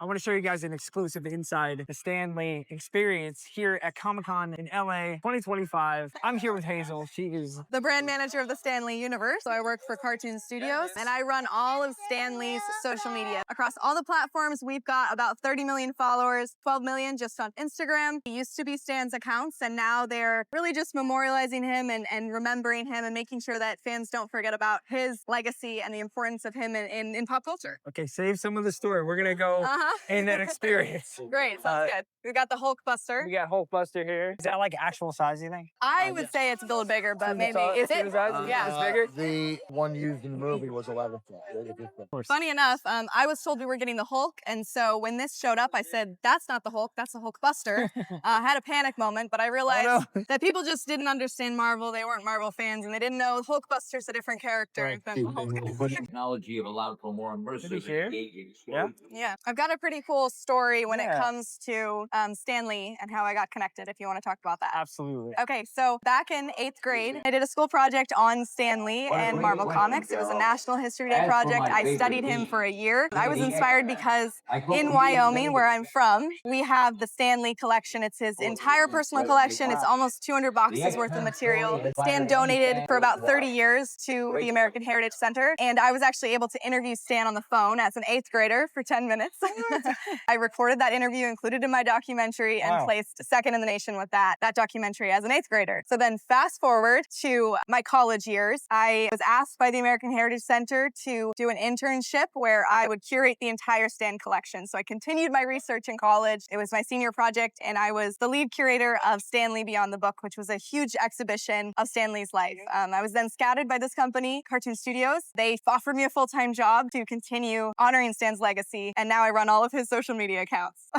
I want to show you guys an exclusive inside the Stan Lee experience here at Comic-Con in LA 2025. I'm here with Hazel. She is the brand manager of the Stan Lee universe. So I work for Kartoon Studios and I run all of Stan Lee's social media. Across all the platforms, we've got about 30 million followers, 12 million just on Instagram. He used to be Stan's accounts and now they're really just memorializing him and remembering him and making sure that fans don't forget about his legacy and the importance of him in pop culture. okay. Save some of the story. We're gonna go in that experience. Great, sounds good. We got the Hulkbuster. We got Hulkbuster here. Is that like actual size, you think? I would say it's a little bigger, but maybe is it? Yeah, it's bigger. The one used in the movie was 11. Funny enough, I was told we were getting the Hulk, and so when this showed up, I said, "That's not the Hulk. That's the Hulkbuster." I had a panic moment, but I realized that people just didn't understand Marvel. They weren't Marvel fans, and they didn't know Hulkbuster's a different character than the Hulk. Technology have allowed for more immersive and engaging Yeah. Yeah, I've got a pretty cool story when it comes to Stan Lee and how I got connected, if you want to talk about that. Absolutely. Okay, so back in 8th grade, I did a school project on Stan Lee and Marvel Comics. It was a National History Day project. I studied him for a year. I was inspired because in Wyoming, where I'm from, we have the Stan Lee collection. It's his entire personal collection. It's almost 200 boxes worth of material. Stan donated for about 30 years to the American Heritage Center, and I was actually able to interview Stan on the phone as an 8th grader for 10 minutes. I recorded that interview, included in my documentary, and placed second in the nation with that documentary as an 8th grader. So then fast forward to my college years, I was asked by the American Heritage Center to do an internship where I would curate the entire Stan collection. So I continued my research in college. It was my senior project, and I was the lead curator of Stan Lee Beyond the Book, which was a huge exhibition of Stan Lee's life. I was then scouted by this company, Kartoon Studios. They offered me a full-time job to continue honoring Stan's legacy, and now I run all of his social media accounts.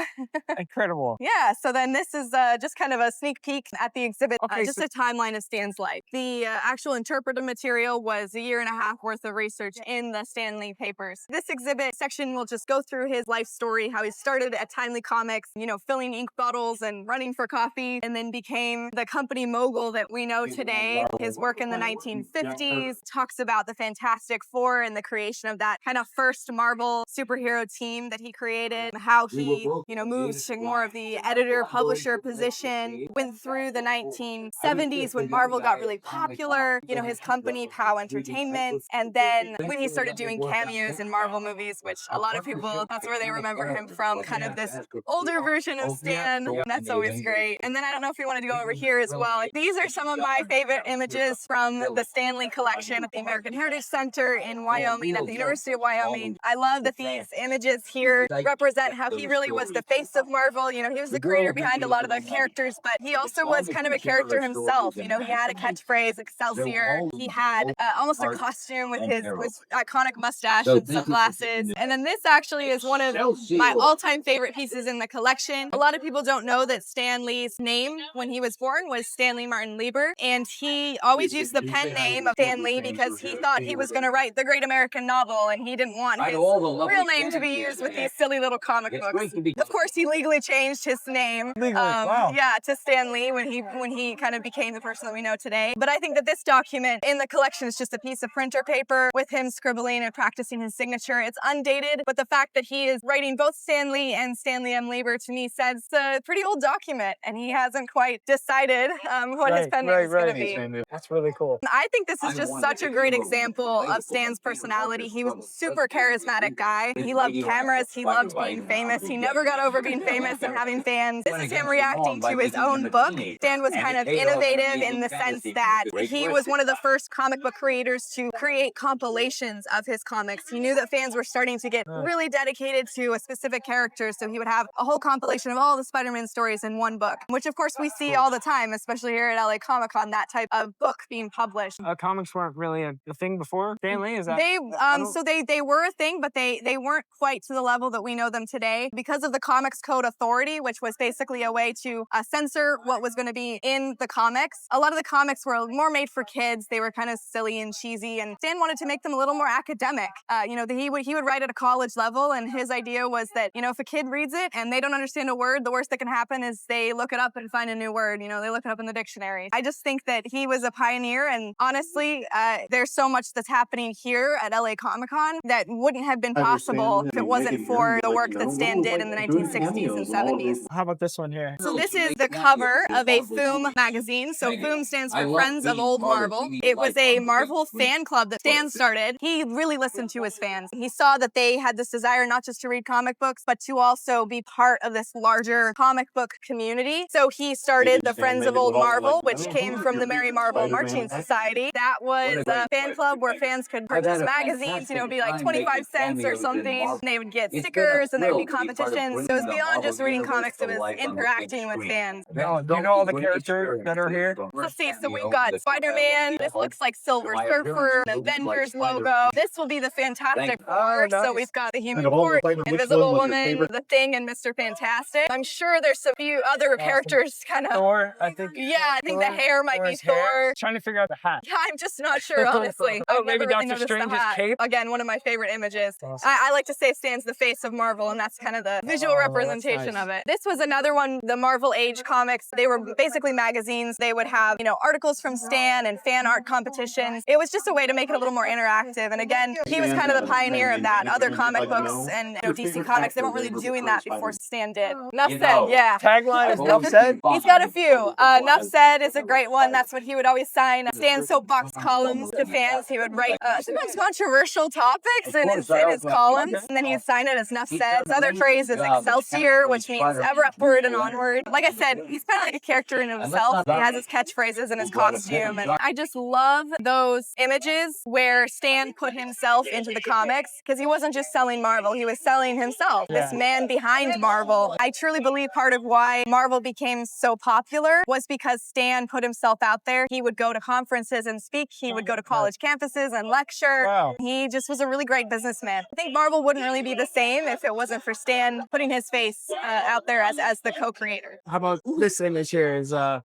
Incredible. Yeah, so then this is just kind of a sneak peek at the exhibit, just a timeline of Stan's life. The actual interpretive material was a year and a half worth of research in the Stan Lee papers. This exhibit section will just go through his life story, how he started at Timely Comics, you know, filling ink bottles and running for coffee, and then became the company mogul that we know today. His work in the 1950s talks about the Fantastic Four and the creation of that kind of first Marvel superhero team that he created, how he, you know, moved to more of the editor-publisher position, went through the 1970s when Marvel got really popular, you know, his company, POW Entertainment, and then when he started doing cameos in Marvel movies, which a lot of people, that's where they remember him from, kind of this older version of Stan. That's always great. And then I don't know if you wanted to go over here as well. These are some of my favorite images from the Stan Lee collection at the American Heritage Center in Wyoming, at the University of Wyoming. I love that these images here represent how he really was the face of Marvel. You know, he was the creator behind a lot of the characters, but he also was kind of a character himself. You know, he had a catchphrase, Excelsior. He had almost a costume with his iconic mustache and sunglasses. And then this actually is one of my all-time favorite pieces in the collection. A lot of people don't know that Stan Lee's name when he was born was Stanley Martin Lieber, and he always used the pen name of Stan Lee because he thought he was going to write the great American novel, and he didn't want his real name to be used with these silly little comic books. Of course, he legally changed his name, to Stan Lee when he kind of became the person that we know today. But I think that this document in the collection is just a piece of printer paper with him scribbling and practicing his signature. It's undated, but the fact that he is writing both Stan Lee and Stanley M. Lieber to me says it's a pretty old document, and he hasn't quite decided what his pen name is going to be. That's really cool. I think this is just such a great example of Stan's personality. He was a super charismatic guy. He loved cameras. He loved being famous. He never got over being famous and having fans. This is him reacting to his own book. Stan was kind of innovative in the sense that he was one of the first comic book creators to create compilations of his comics. He knew that fans were starting to get really dedicated to a specific character, so he would have a whole compilation of all the Spider-Man stories in one book, which of course we see all the time, especially here at LA Comic-Con, that type of book being published. Comics weren't really a thing before Stan Lee, is that? They were a thing, but they weren't quite to the level that we know them today because of the Comics Code Authority, which was basically a way to censor what was going to be in the comics. A lot of the comics were more made for kids. They were kind of silly and cheesy, and Stan wanted to make them a little more academic. He would write at a college level, and his idea was that, you know, if a kid reads it and they don't understand a word, the worst that can happen is they look it up and find a new word. You know, they look it up in the dictionary. I just think that he was a pioneer, and honestly, there's so much that's happening here at LA Comic-Con that wouldn't have been possible if it wasn't for for the work that Stan did in the 1960s and 70s. How about this one here? So this is the cover of a FOOM magazine. So FOOM stands for Friends of Old Marvel. It was a Marvel fan club that Stan started. He really listened to his fans. He saw that they had this desire not just to read comic books, but to also be part of this larger comic book community. So he started the Friends of Old Marvel, which came from the Mary Marvel Marching Society. That was a fan club where fans could purchase magazines, you know, it'd be like 25 cents or something. And they would get stickers and there would be competitions. So it was beyond just reading comics, it was interacting with fans. Do you know all the characters that are here? Let's see, so we've got Spider-Man, this looks like Silver Surfer, the Avengers logo. This will be the Fantastic Four, so we've got the Human Torch, Invisible Woman, the Thing, and Mr. Fantastic. I'm sure there's a few other characters kind of... Thor, I think. Yeah, I think the hair might be Thor. Trying to figure out the hat. Yeah, I'm just not sure, honestly. Oh, maybe Doctor Strange's cape? Again, one of my favorite images. I like to say Stan's the face of Marvel, and that's kind of the visual representation of it. This was another one, the Marvel Age comics. They were basically magazines. They would have, you know, articles from Stan and fan art competitions. It was just a way to make it a little more interactive. And again, he was kind of the pioneer of that. Other comic books and DC Comics, they weren't really doing that before Stan did. Enough said, yeah. Tagline is enough said? He's got a few. Enough said is a great one. That's what he would always sign. Stan's soapbox columns to fans. He would write sometimes controversial topics in his columns, and then he'd sign it as enough said. His other phrase is Excelsior, which means ever upward and onward. Like I said, he's kind of like a character in himself. He has his catchphrases and his costume, and I just love those images where Stan put himself into the comics, because he wasn't just selling Marvel, he was selling himself, this man behind Marvel. I truly believe part of why Marvel became so popular was because Stan put himself out there. He would go to conferences and speak, he would go to college campuses and lecture. Wow. He just was a really great businessman. I think Marvel wouldn't really be the same if it wasn't for Stan putting his face out there as the co-creator. How about this image here?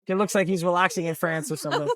It looks like he's relaxing in France or something.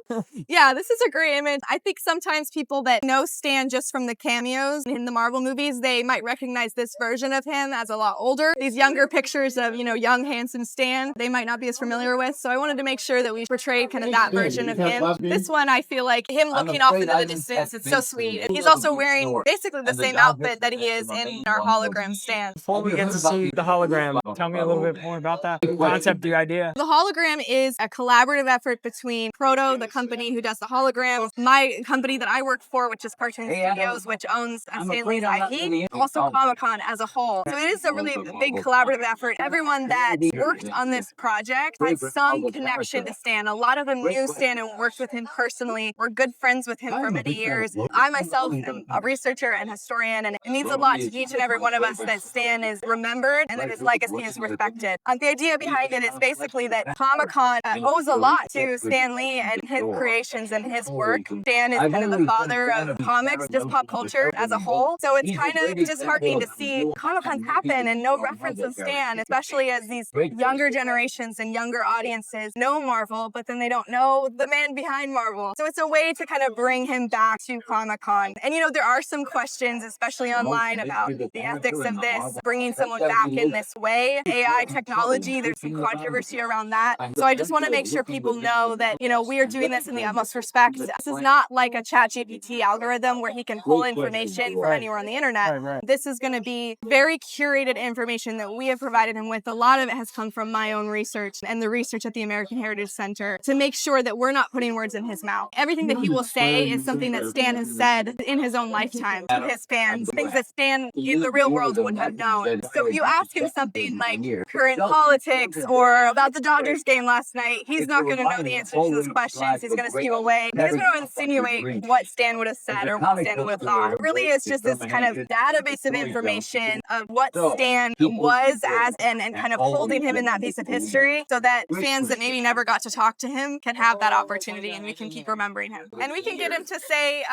Yeah, this is a great image. I think sometimes people that know Stan just from the cameos in the Marvel movies, they might recognize this version of him as a lot older. These younger pictures of, you know, young, handsome Stan, they might not be as familiar with. So I wanted to make sure that we portrayed kind of that version of him. This one, I feel like him looking off into the distance, it's so sweet. And he's also wearing basically the same outfit that he is in our hologram Stan. Before we get to see the hologram, tell me a little bit more about that concept, the idea. The hologram is a collaborative effort between Proto, the company who does the hologram, my company that I work for, which is Kartoon Studios, which owns Stanley's IP, also Comic-Con as a whole. So it is a really big collaborative effort. Everyone that worked on this project had some connection to Stan. A lot of them knew Stan and worked with him personally, were good friends with him for many years. I myself am a researcher and historian, and it means a lot to each and every one of us that Stan is remembered and that his legacy is respected. The idea behind it is basically that Comic-Con owes a lot to Stan Lee and his creations and his work. Stan is kind of the father of comics, just pop culture as a whole. So it's kind of disheartening to see Comic-Cons happen and no reference of Stan, especially as these younger generations and younger audiences know Marvel, but then they don't know the man behind Marvel. So it's a way to kind of bring him back to Comic-Con. And you know, there are some questions, especially online, about the ethics of this, bringing someone back in this way. AI technology, there's some controversy around that. So I just want to make sure people know that, you know, we are doing this in the utmost respect. This is not like a ChatGPT algorithm where he can pull information from anywhere on the internet. This is going to be very curated information that we have provided him with. A lot of it has come from my own research and the research at the American Heritage Center to make sure that we're not putting words in his mouth. Everything that he will say is something that Stan has said in his own lifetime to his fans, things that Stan in the real world wouldn't have known. So if you ask him something like current politics or about the Dodgers game last night, he's not going to know the answer to those questions. He's going to stew away. He's going to insinuate what Stan would have said or what Stan would have thought. It really is just this kind of database of information of what Stan was as and kind of holding him in that piece of history so that fans that maybe never got to talk to him can have that opportunity and we can keep remembering him. And we can get him to say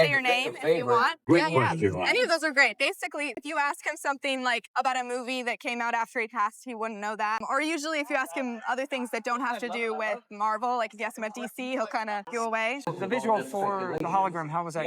your name if you want. Yeah. Any of those are great. Basically, if you ask him something like about a movie that came out after he passed, he wouldn't know that. Or usually if you ask him other things that don't have to do with Marvel, like if you ask him at DC, he'll kind of go away. The visual for the hologram, how was that?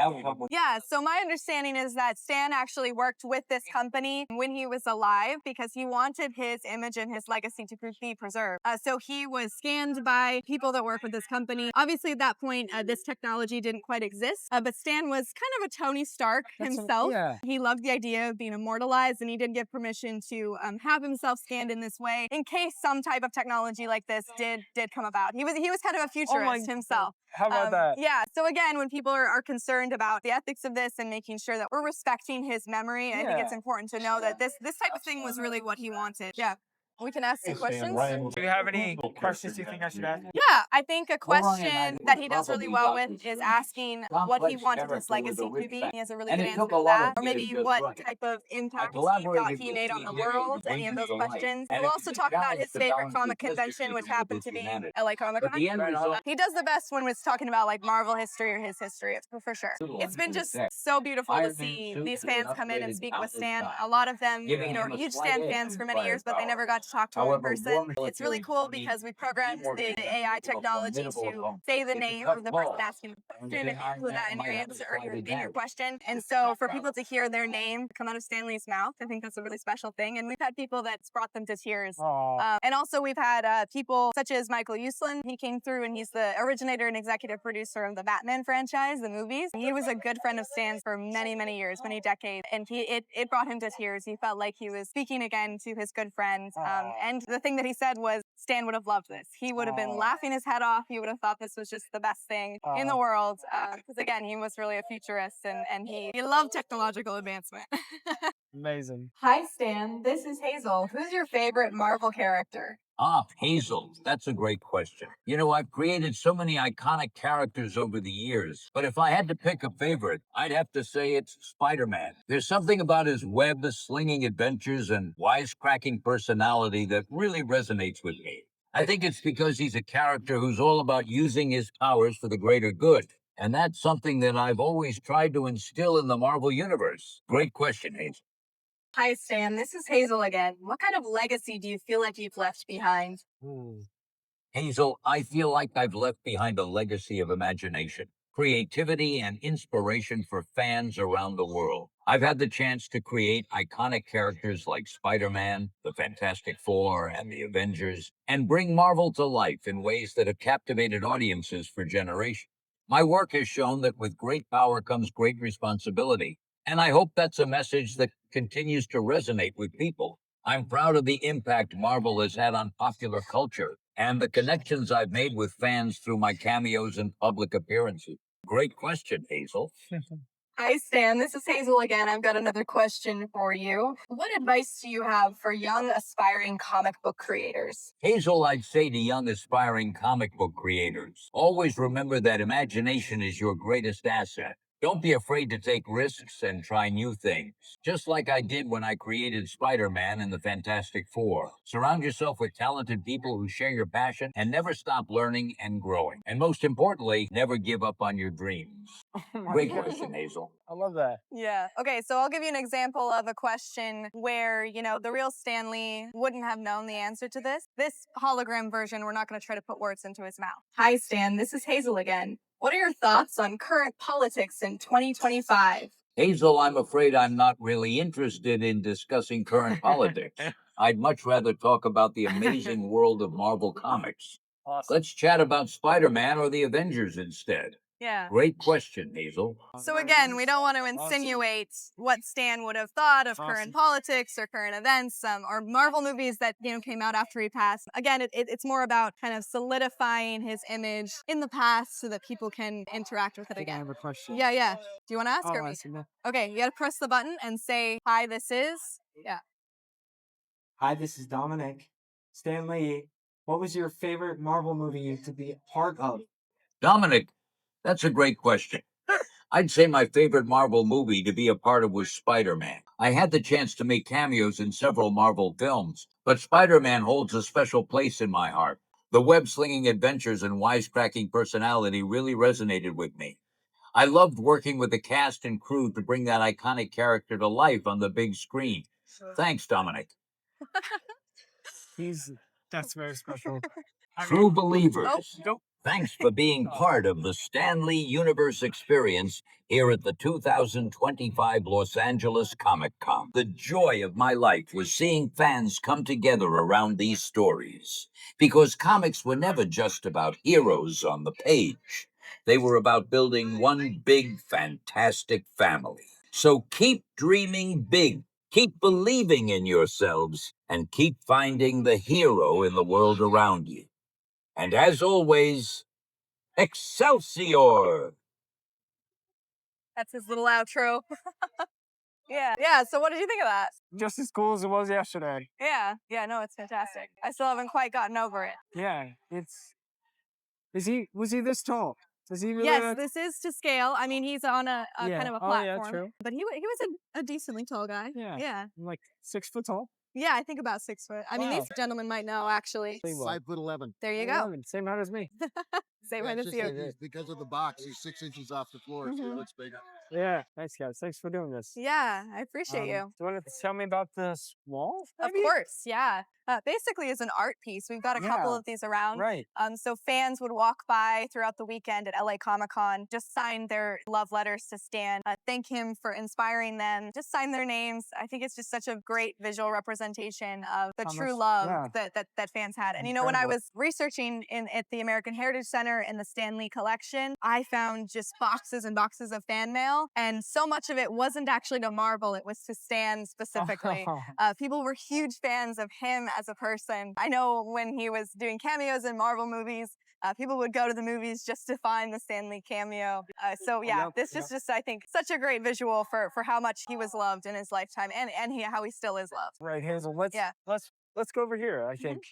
Yeah, so my understanding is that Stan actually worked with this company when he was alive because he wanted his image and his legacy to be preserved. So he was scanned by people that work with this company. Obviously at that point, this technology didn't quite exist, but Stan was kind of a Tony Stark himself. He loved the idea of being immortalized capitalized, and he did give permission to have himself scanned in this way in case some type of technology like this did come about. He was kind of a futurist himself. How about that? Yeah. So again, when people are concerned about the ethics of this and making sure that we're respecting his memory, I think it's important to know that this type of thing was really what he wanted. Yeah. We can ask some questions. Do you have any questions you think I should ask? Yeah, I think a question that he does really well with is asking what he wanted his legacy to be. He has a really good answer to that. Or maybe what type of impact he thought he made on the world, any of those questions. We'll also talk about his favorite comic convention, which happened to be LA Comic Con. He does the best when it's talking about like Marvel history or his history, for sure. It's been just so beautiful to see these fans come in and speak with Stan. A lot of them, huge Stan fans for many years, but they never got to talk to him in person. It's really cool because we programmed the AI technology to say the name of the person asking the question and include that in your answer or in your question. And so for people to hear their name come out of Stanley's mouth, I think that's a really special thing. And we've had people that's brought them to tears. And also we've had people such as Michael Uslan. He came through and he's the originator and executive producer of the Batman franchise, the movies. He was a good friend of Stan's for many, many years, many decades. And it brought him to tears. He felt like he was speaking again to his good friend. And the thing that he said was Stan would have loved this. He would have been laughing his head off. He would have thought this was just the best thing in the world. Because again, he was really a futurist and he loved technological advancement. Amazing. Hi, Stan. This is Hazel. Who's your favorite Marvel character? Hazel. That's a great question. You know, I've created so many iconic characters over the years, but if I had to pick a favorite, I'd have to say it's Spider-Man. There's something about his web-slinging adventures and wisecracking personality that really resonates with me. I think it's because he's a character who's all about using his powers for the greater good. And that's something that I've always tried to instill in the Marvel Universe. Great question, Hazel. Hi, Stan. This is Hazel again. What kind of legacy do you feel like you've left behind? Hazel, I feel like I've left behind a legacy of imagination, creativity, and inspiration for fans around the world. I've had the chance to create iconic characters like Spider-Man, the Fantastic Four, and the Avengers, and bring Marvel to life in ways that have captivated audiences for generations. My work has shown that with great power comes great responsibility, and I hope that's a message that continues to resonate with people. I'm proud of the impact Marvel has had on popular culture and the connections I've made with fans through my cameos and public appearances. Great question, Hazel. Hi, Stan. This is Hazel again. I've got another question for you. What advice do you have for young, aspiring comic book creators? Hazel, I'd say to young, aspiring comic book creators, always remember that imagination is your greatest asset. Don't be afraid to take risks and try new things, just like I did when I created Spider-Man and the Fantastic Four. Surround yourself with talented people who share your passion and never stop learning and growing. And most importantly, never give up on your dreams. Great question, Hazel. I love that. Yeah. Okay, so I'll give you an example of a question where, the real Stanley wouldn't have known the answer to this. This hologram version, we're not going to try to put words into his mouth. Hi, Stan. This is Hazel again. What are your thoughts on current politics in 2025? Hazel, I'm afraid I'm not really interested in discussing current politics. I'd much rather talk about the amazing world of Marvel Comics. Awesome. Let's chat about Spider-Man or the Avengers instead. Yeah. Great question, Hazel. So again, we don't want to insinuate what Stan would have thought of current politics or current events or Marvel movies that came out after he passed. Again, it's more about kind of solidifying his image in the past so that people can interact with it again. I have a question. Yeah. Do you want to ask I'll or me? ask you. Okay, you got to press the button and say, "Hi, this is." Yeah. Hi, this is Dominic. Stanley, what was your favorite Marvel movie to be a part of? Dominic, that's a great question. I'd say my favorite Marvel movie to be a part of was Spider-Man. I had the chance to make cameos in several Marvel films, but Spider-Man holds a special place in my heart. The web-slinging adventures and wisecracking personality really resonated with me. I loved working with the cast and crew to bring that iconic character to life on the big screen. Thanks, Dominic. That's very special. True believers. Nope. Thanks for being part of the Stanley Universe experience here at the 2025 Los Angeles Comic Con. The joy of my life was seeing fans come together around these stories, because comics were never just about heroes on the page. They were about building one big, fantastic family. So keep dreaming big, Keep believing in yourselves and keep finding the hero in the world around you. And as always, Excelsior! That's his little outro. Yeah. So what did you think of that? Just as cool as it was yesterday. Yeah. No, it's fantastic. I still haven't quite gotten over it. Yeah, was he this tall? Does he really? Yes, this is to scale. I mean, he's on a Yeah. kind of a Oh, yeah, platform. true. But he was a decently tall guy. Yeah. Like 6 foot tall. Yeah, I think about 6 foot. I mean, Wow. these gentlemen might know, actually. 5'11". There you go. Same height as me. Same Yeah, height it's as just you. that because of the box, he's 6 inches off the floor, so he looks bigger. Yeah, thanks guys. Thanks for doing this. Yeah, I appreciate you. Do you want to tell me about this wall? Of course, yeah. Basically, it's an art piece. We've got a couple Yeah, of these around. Right. So fans would walk by throughout the weekend at LA Comic-Con, just sign their love letters to Stan, thank him for inspiring them, just sign their names. I think it's just such a great visual representation of the true love that fans had. And you know, when I was researching at the American Heritage Center in the Stan Lee collection, I found just boxes and boxes of fan mail, and so much of it wasn't actually to Marvel, it was to Stan specifically. People were huge fans of him as a person. I know when he was doing cameos in Marvel movies, people would go to the movies just to find the Stan Lee cameo. So yeah, this is just, I think, such a great visual for how much he was loved in his lifetime and how he still is loved. Right, Hazel. Let's go over here, I think.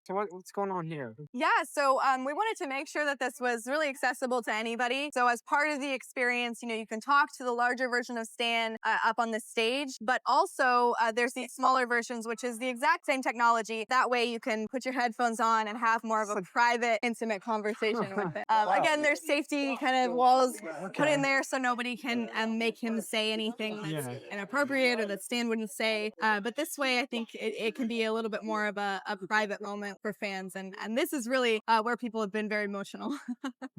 So what's going on here? Yeah, so we wanted to make sure that this was really accessible to anybody. So as part of the experience, you know, you can talk to the larger version of Stan up on the stage, but also there's these smaller versions, which is the exact same technology. That way you can put your headphones on and have more of a private, intimate conversation with it. Again, there's safety kind of walls put in there so nobody can make him say anything that's inappropriate or that Stan wouldn't say. But this way, I think it can be a little bit more of a private moment for fans, and this is really where people have been very emotional.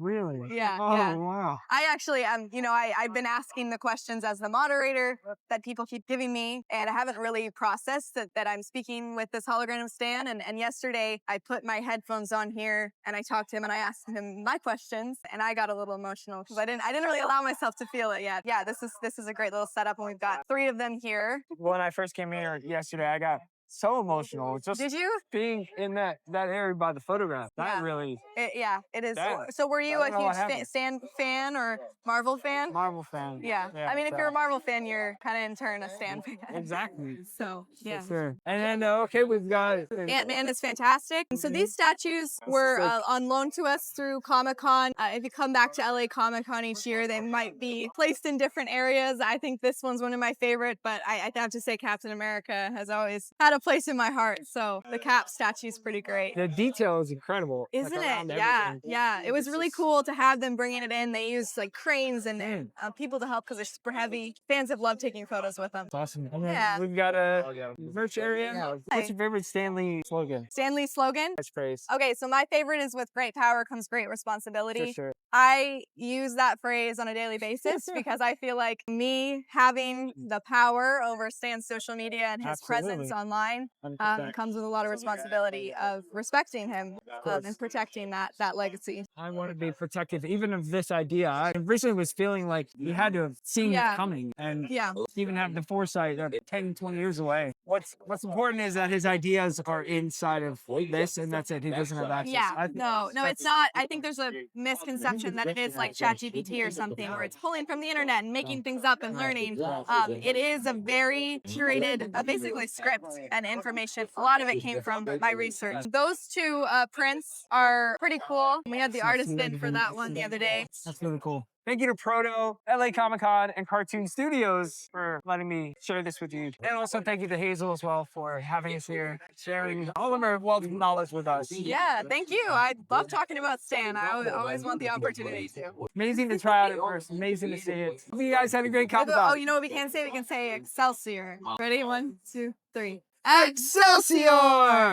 Really? Yeah. Wow. I actually you know, I've been asking the questions as the moderator that people keep giving me, and I haven't really processed that I'm speaking with this hologram of Stan. And yesterday I put my headphones on here and I talked to him and I asked him my questions, and I got a little emotional because I didn't really allow myself to feel it yet. Yeah, this is a great little setup, and we've got 3 of them here. When I first came here yesterday, I got so emotional. Just Did you? being in that area by the photograph. That really. It is. That- So were you I a don't know what huge happened. Stan fan or Marvel fan? Marvel fan. Yeah. I mean, if you're a Marvel fan, you're kind of in turn a Stan fan. Exactly. So, yeah. Sure. And then, okay, we've got. Ant-Man is fantastic. And so these statues were on loan to us through Comic-Con. If you come back to LA Comic-Con each year, they might be placed in different areas. I think this one's one of my favorite, but I have to say Captain America has always had a place in my heart. So the Cap statue is pretty great. The detail is incredible. Isn't like, it? around Yeah. everything. Yeah. It was really cool to have them bringing it in. They used like cranes and people to help because they're super heavy. Fans have loved taking photos with them. It's awesome. And then Yeah. we've got a merch area. What's your favorite Stan Lee slogan? Stan Lee slogan? Catchphrase. Okay, so my favorite is with great power comes great responsibility. For sure. I use that phrase on a daily basis because I feel like me having the power over Stan's social media and his presence online 100%. comes with a lot of responsibility of respecting him and protecting that legacy. I want to be protective even of this idea. I originally was feeling like you had to have seen it coming and even have the foresight of 10, 20 years away. What's important is that his ideas are inside of this, and that's it. He doesn't have access. Yeah, no, it's not. I think there's a misconception that it is like ChatGPT or something where it's pulling from the internet and making things up and learning. It is a very curated, basically script and information. A lot of it came from my research. Those 2 prints are pretty cool. We had the artist in for that one the other day. That's really cool. Thank you to Proto, LA Comic-Con, and Kartoon Studios for letting me share this with you. And also thank you to Hazel as well for having us here, sharing all of her wealth of knowledge with us. Yeah, thank you. I love talking about Stan. I always want the opportunity to. Amazing to try out in person. Amazing to see it. Hope you guys had a great Comic-Con. Oh, you know what we can say? We can say Excelsior. Ready? 1, 2, 3. Excelsior!